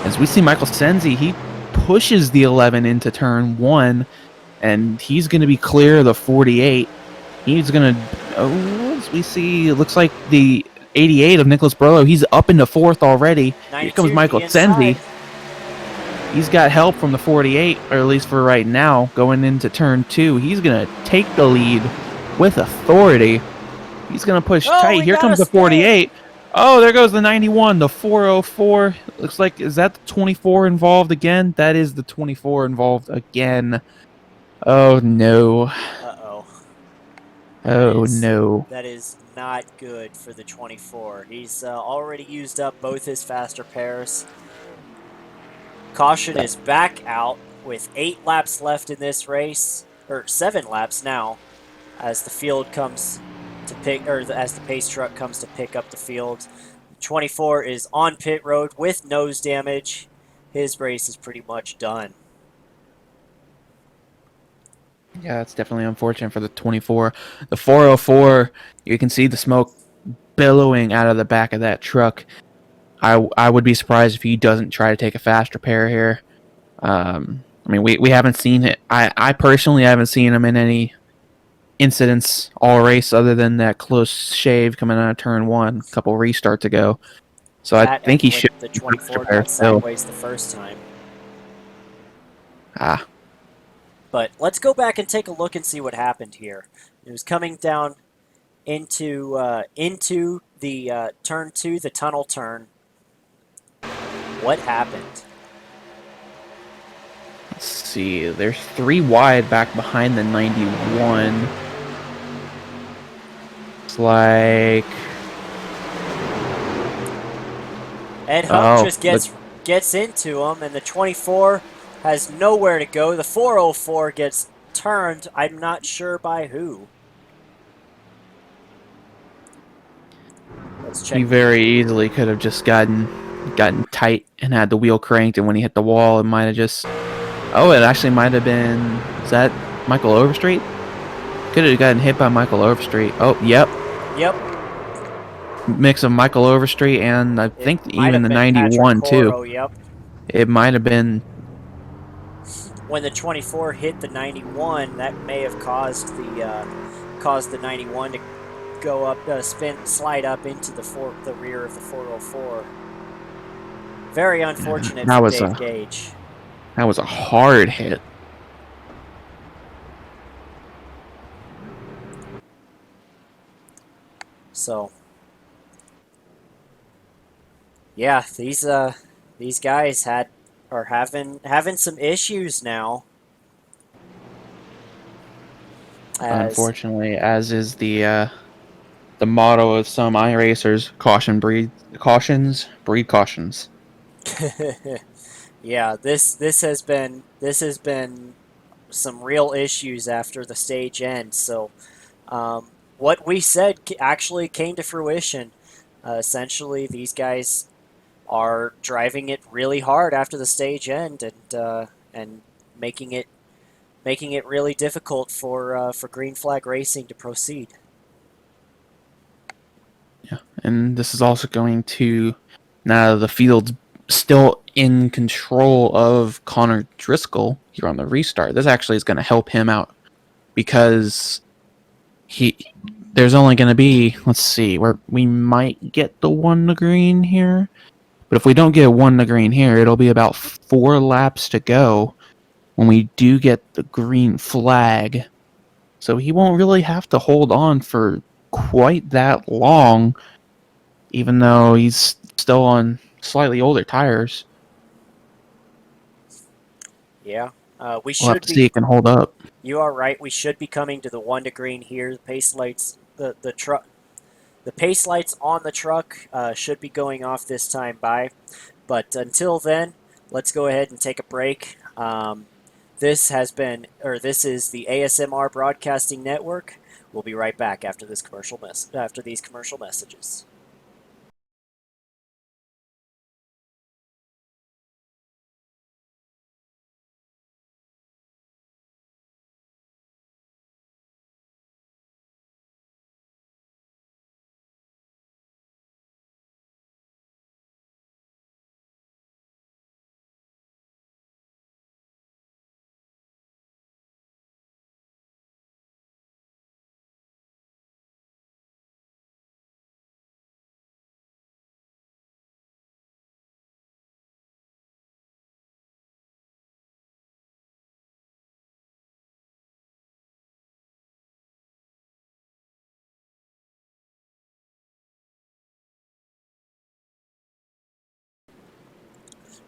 As we see Michael Senzi, he pushes the 11 into turn one, and he's going to be clear of the 48. He's going to, as we see, it looks like the 88 of Nicholas Burlow, he's up into fourth already. Here 92 comes to Michael the Senzi. inside. He's got help from the 48, or at least for right now, going into turn two. He's going to take the lead with authority. He's going to push Oh, tight. we Here got a comes the spin. 48. Oh, there goes the 91, the 404. Looks like, is that the 24 involved again? That is the 24 involved again. Oh, no. Uh-oh. Oh, no. That is not good for the 24. He's already used up both his faster pairs. Caution is back out with 8 laps left in this race, or 7 laps now, as the field comes to pick, or as the pace truck comes to pick up the field. 24 is on pit road with nose damage. His race is pretty much done. Yeah, that's definitely unfortunate for the 24. The 404, you can see the smoke billowing out of the back of that truck. I would be surprised if he doesn't try to take a fast repair here. I mean, we haven't seen it. I personally haven't seen him in any incidents all race other than that close shave coming out of turn one a couple restarts ago. So I That think and he when should the take a fast 24 repair got still. sideways the first time. Ah, But let's go back and take a look and see what happened here. It was coming down into the turn two, the tunnel turn. What happened? let's see. There's 3 wide back behind the 91. It's like Ed Huck oh, just gets into him, and the 24 has nowhere to go. The 404 gets turned. I'm not sure by who. Let's check. he very easily could have just gotten gotten tight and had the wheel cranked, and when he hit the wall, it might have just. Oh, it actually might have been. Is that Michael Overstreet? Could have gotten hit by Michael Overstreet. Oh, yep. Yep. Mix of Michael Overstreet and I It think might even have the been Patrick 91 too. Coro, yep. It might have been. When the 24 hit the 91, that may have caused the 91 to go up, slide up into the rear of the 404. Very unfortunate That for was Dave a Gage. that was a hard hit. So, yeah, these guys are having some issues now. Unfortunately, as is the motto of some iRacers, cautions breed cautions. Yeah, this has been some real issues after the stage ends. So, what we said actually came to fruition. Essentially, these guys are driving it really hard after the stage end and making it really difficult for Green Flag Racing to proceed. Yeah, and this is also going to now the field's still in control of Connor Driscoll here on the restart. This actually is going to help him out because he there's only going to be, let's see, where we might get the one to green here, but if we don't get one to green here, it'll be about 4 laps to go when we do get the green flag. So he won't really have to hold on for quite that long, even though he's still on slightly older tires. Yeah, we We'll have should to see be. if it can hold up. You are right. We should be coming to the one to green here. The pace lights, the truck, the pace lights on the truck should be going off this time by. But until then, let's go ahead and take a break. This is the ASMR Broadcasting Network. We'll be right back after these commercial messages.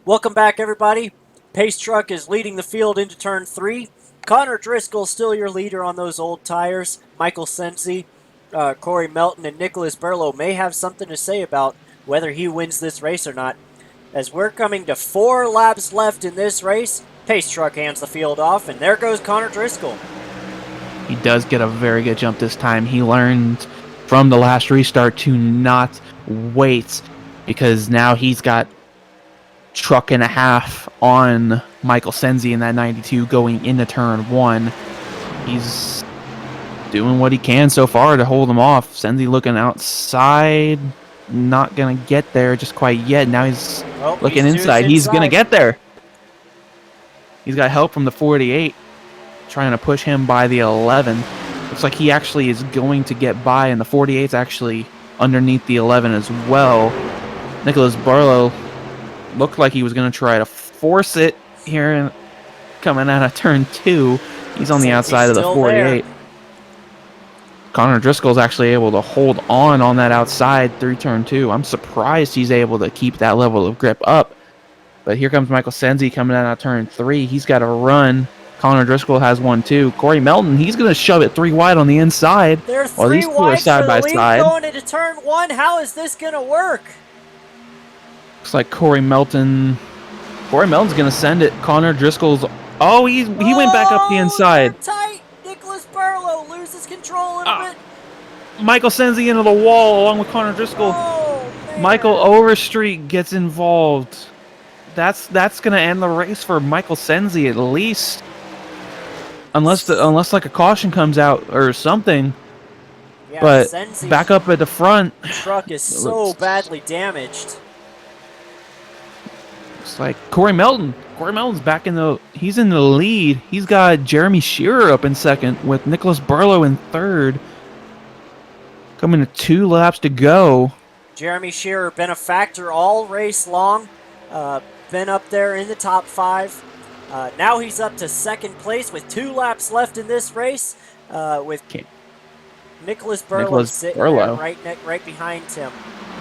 Welcome back, everybody. Pace Truck is leading the field into turn 3. Connor Driscoll still your leader on those old tires. Michael Sensi, Corey Melton, and Nicholas Berlow may have something to say about whether he wins this race or not. As we're coming to 4 laps left in this race, Pace Truck hands the field off, and there goes Connor Driscoll. He does get a very good jump this time. He learned from the last restart to not wait because now he's got truck and a half on Michael Sensi in that 92 going into turn 1. He's doing what he can so far to hold him off. Sensi looking outside, not gonna get there just quite yet. Now he's looking inside. He's gonna get there. He's got help from the 48 trying to push him by the 11. Looks like he actually is going to get by, and the 48's actually underneath the 11 as well. Nicholas Barlow looked like he was going to try to force it here coming out of turn 2. He's on the outside of the 48. There. Connor Driscoll's actually able to hold on that outside through turn 2. I'm surprised he's able to keep that level of grip up. But here comes Michael Sensi coming out of turn 3. He's got to run. Connor Driscoll has one too. Corey Melton, he's going to shove it 3 wide on the inside. They're 3 wide for the lead going into turn 1. How is this going to work? Looks like Corey Melton's going to send it. Connor Driscoll's. Oh, he went back up the inside. Tight. Nicholas Barlow loses control a little bit. Michael Sensi into the wall along with Connor Driscoll. Oh Michael Overstreet gets involved. That's gonna end the race for Michael Senzi at least, unless like a caution comes out or something. Yeah, the But Senzi back up at the front, truck is it so looks badly damaged. like Corey Melton. Corey Melton's back in the. He's in the lead. He's got Jeremy Shearer up in second with Nicholas Barlow in third. Coming to 2 laps to go. Jeremy Shearer been a factor all race long, been up there in the top 5. Now he's up to second place with 2 laps left in this race, with Nicholas Burlow sitting there right behind him.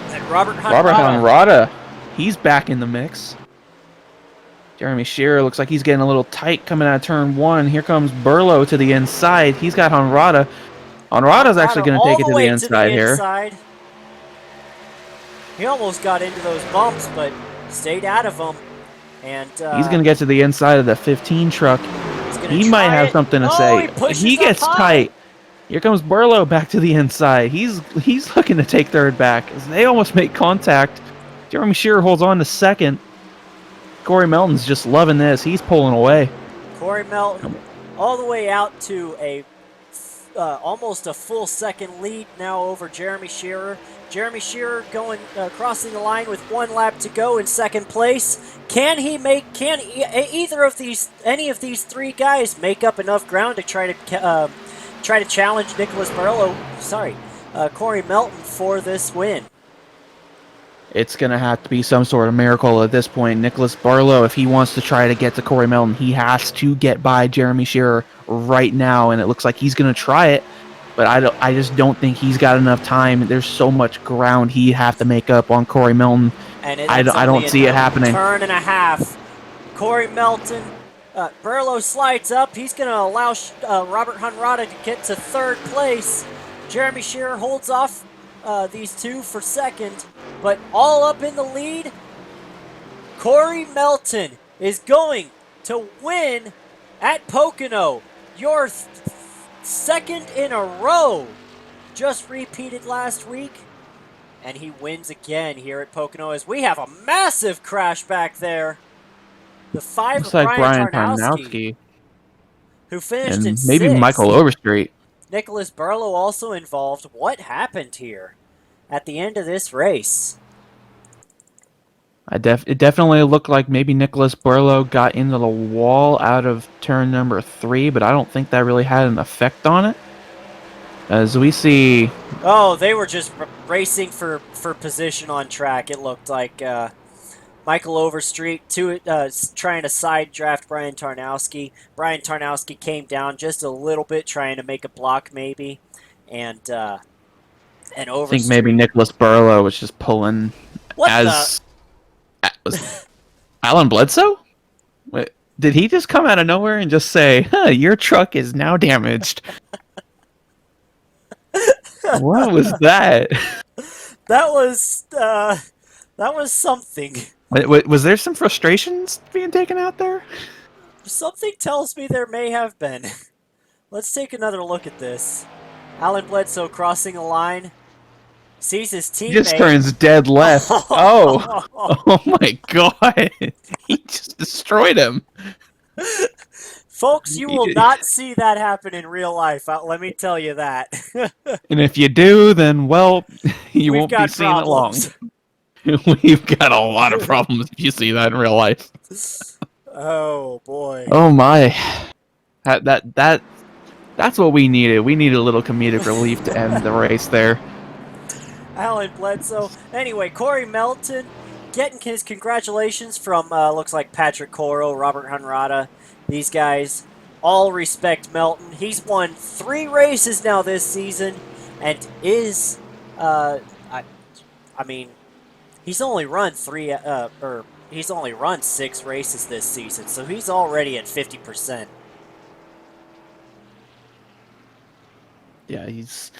And Robert Hunrada, he's back in the mix. Jeremy Shearer looks like he's getting a little tight coming out of turn 1. Here comes Burlow to the inside. He's got Hunrada. Hunrada's actually going to take it to the inside here. He almost got into those bumps, but stayed out of them. And he's going to get to the inside of the 15 truck. He might have something to say. He gets tight. Here comes Burlow back to the inside. He's looking to take third back as they almost make contact. Jeremy Shearer holds on to second. Corey Melton's just loving this. He's pulling away. Corey Melton all the way out to a almost a full second lead now over Jeremy Shearer. Jeremy Shearer going crossing the line with 1 lap to go in second place. Can either of any of these 3 guys make up enough ground to try to challenge Nicholas Barlow? Corey Melton for this win. It's going to have to be some sort of miracle at this point. Nicholas Barlow, if he wants to try to get to Corey Melton, he has to get by Jeremy Shearer right now, and it looks like he's going to try it. But I just don't think he's got enough time. There's so much ground he'd have to make up on Corey Melton. And I don't see it happening. Turn and a half. Corey Melton, Burlow slides up. He's going to allow Robert Hunrada to get to third place. Jeremy Shearer holds off these 2 for second, but all up in the lead, Corey Melton is going to win at Pocono. Your second in a row, just repeated last week, and he wins again here at Pocono as we have a massive crash back there. The 5 looks of like Brian Tarnowski, who finished in 6th. Maybe Michael Overstreet. Nicholas Barlow also involved. What happened here at the end of this race? It definitely looked like maybe Nicholas Barlow got into the wall out of turn number 3, but I don't think that really had an effect on it. As we see... Oh, they were just racing for position on track, it looked like. Michael Overstreet trying to side draft Brian Tarnowski. Brian Tarnowski came down just a little bit, trying to make a block maybe, and Overstreet. I think maybe Nicholas Barlow was just pulling was Alan Bledsoe? Wait, did he just come out of nowhere and just say, your truck is now damaged? What was that? That was something. Was there some frustrations being taken out there? Something tells me there may have been. Let's take another look at this. Alan Bledsoe crossing a line. Sees his teammate. He just turns dead left. Oh my god. He just destroyed him. Folks, you will not see that happen in real life. Let me tell you that. And if you do, then, well, you won't be seeing it long. We've got a lot of problems if you see that in real life. Oh, boy. Oh, my. That's what we needed. We needed a little comedic relief to end the race there. Alan Bledsoe. Anyway, Corey Melton getting his congratulations from, looks like Patrick Coro, Robert Hunrada. These guys all respect Melton. He's won 3 races now this season and is, I mean, he's only run 6 races this season, so he's already at 50%. Yeah, he's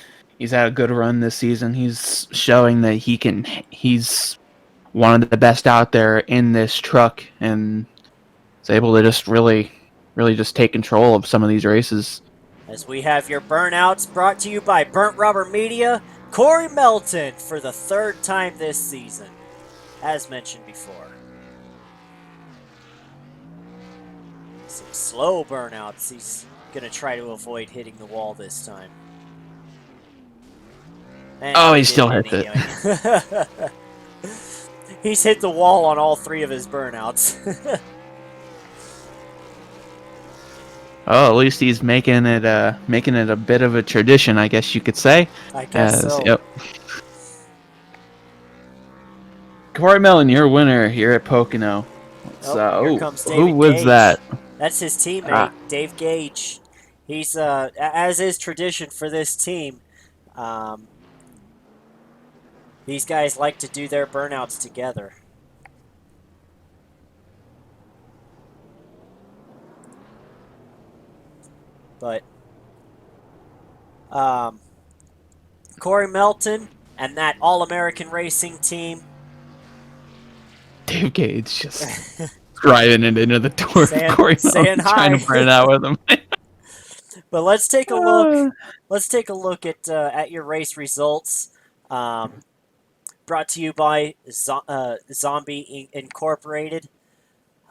had a good run this season. He's showing that he's one of the best out there in this truck, and is able to just really just take control of some of these races. As we have your burnouts brought to you by Burnt Rubber Media, Corey Melton for the third time this season, as mentioned before. Some slow burnouts. He's going to try to avoid hitting the wall this time. And Oh, he he did still it hits it. anyway. He's hit the wall on all three of his burnouts. Oh, at least he's making it a bit of a tradition, I guess you could say. I guess As so. yep. Corey Mellon, your winner here at Pocono. Oh, here comes Who David was that? Gage. That's his teammate, Ah, Dave Gage. He's as is tradition for this team. Um, these guys like to do their burnouts together. But um, Corey Melton and that All-American Racing team Dave Gage just driving it into the door of saying Corey saying Mellon, trying to hi. burn it out with him. But let's take a look. Uh, Let's take a look at your race results. Um, brought to you by Zombie Incorporated.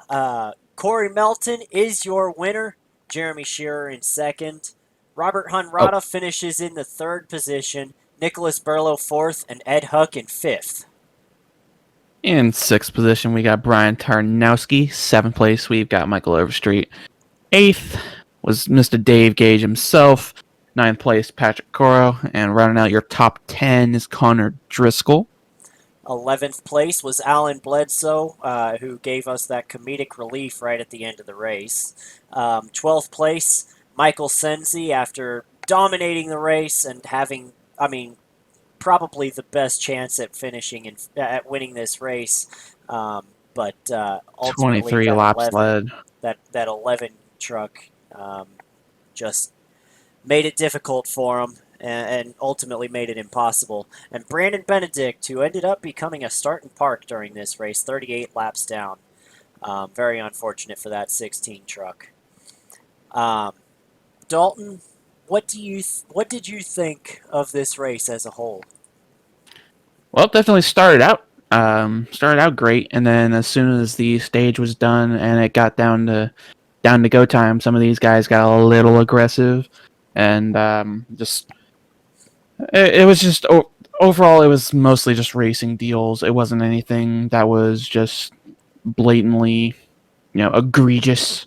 Corey Melton is your winner. Jeremy Shearer in second. Robert oh, Hunrada finishes in the third position. Nicholas Burlow fourth, and Ed Huck in fifth. in sixth position, we got Brian Tarnowski. Seventh place, we've got Michael Overstreet. Eighth was Mr. Dave Gage himself. Ninth place, Patrick Coro. And rounding out your top 10 is Connor Driscoll. 11th place was Alan Bledsoe, who gave us that comedic relief right at the end of the race. 12th place, Michael Senzi, after dominating the race and having, probably the best chance at finishing and at winning this race. But ultimately, 23 laps led. that 11 truck just made it difficult for him and ultimately made it impossible. And Brandon Benedict, who ended up becoming a start and park during this race, 38 laps down. Very unfortunate for that 16 truck. Dalton, what did you think of this race as a whole? Well, it definitely started out great, and then as soon as the stage was done and it got down to go time, some of these guys got a little aggressive, and just it was just overall it was mostly just racing deals. It wasn't anything that was just blatantly, egregious.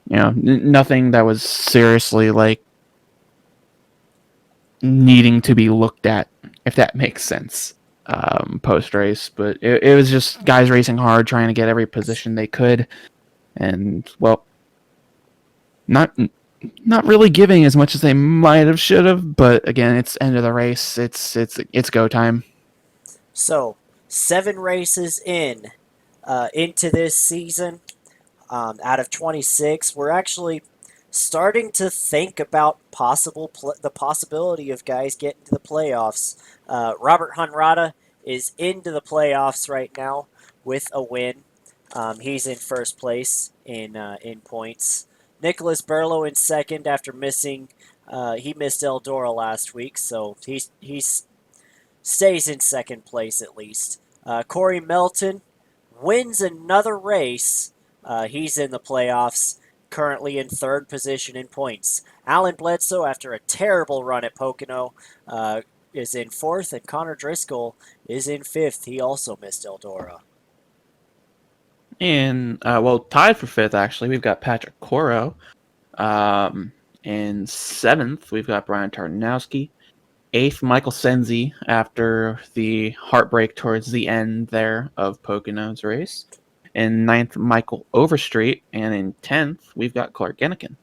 Nothing that was seriously like needing to be looked at, if that makes sense. Post race, but it was just guys racing hard, trying to get every position they could, and well, not not really giving as much as they might have should have. But again, it's end of the race. It's go time. So, 7 races into this season, out of 26, we're actually starting to think about the possibility of guys getting to the playoffs. Robert Hunrada is into the playoffs right now with a win. He's in first place in points. Nicholas Burlow in second after missing. He missed Eldora last week, so he's stays in second place at least. Corey Melton wins another race. He's in the playoffs, currently in third position in points. Alan Bledsoe, after a terrible run at Pocono, is in fourth, and Connor Driscoll is in fifth. He also missed Eldora. And well, tied for fifth actually, we've got Patrick Coro. In seventh, we've got Brian Tarnowski. Eighth, Michael Senzi, after the heartbreak towards the end there of Pocono's race. In ninth, Michael Overstreet. And in 10th, we've got Clark Gennikin.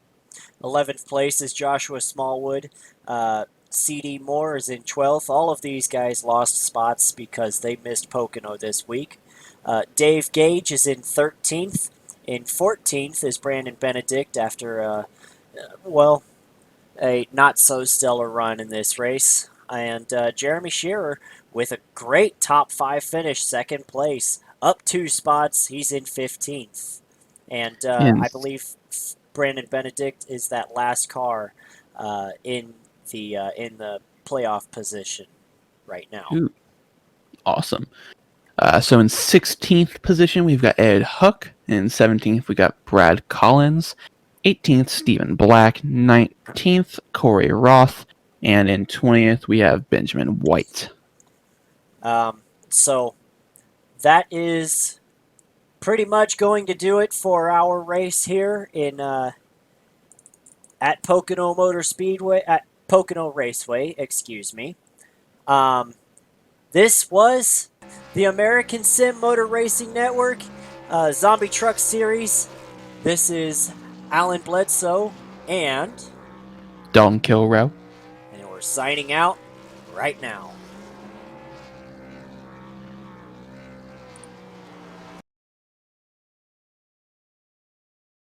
11th place is Joshua Smallwood. CD Moore is in 12th. All of these guys lost spots because they missed Pocono this week. Dave Gage is in 13th. In 14th is Brandon Benedict after, a not so stellar run in this race. And Jeremy Shearer with a great top 5 finish, second place, up 2 spots. He's in 15th. And In I believe Brandon Benedict is that last car in the playoff position. right now. Ooh, awesome. So in 16th position, we've got Ed Hook. In 17th, we got Brad Collins. 18th, Stephen Black. 19th, Corey Roth. And in 20th, we have Benjamin White. So that is pretty much going to do it for our race here in at Pocono Motor Speedway at Pocono Raceway. Excuse me. This was the American Sim Motor Racing Network Zombie Truck Series. This is Alan Bledsoe and Dalton Kilrow. we're signing out right now.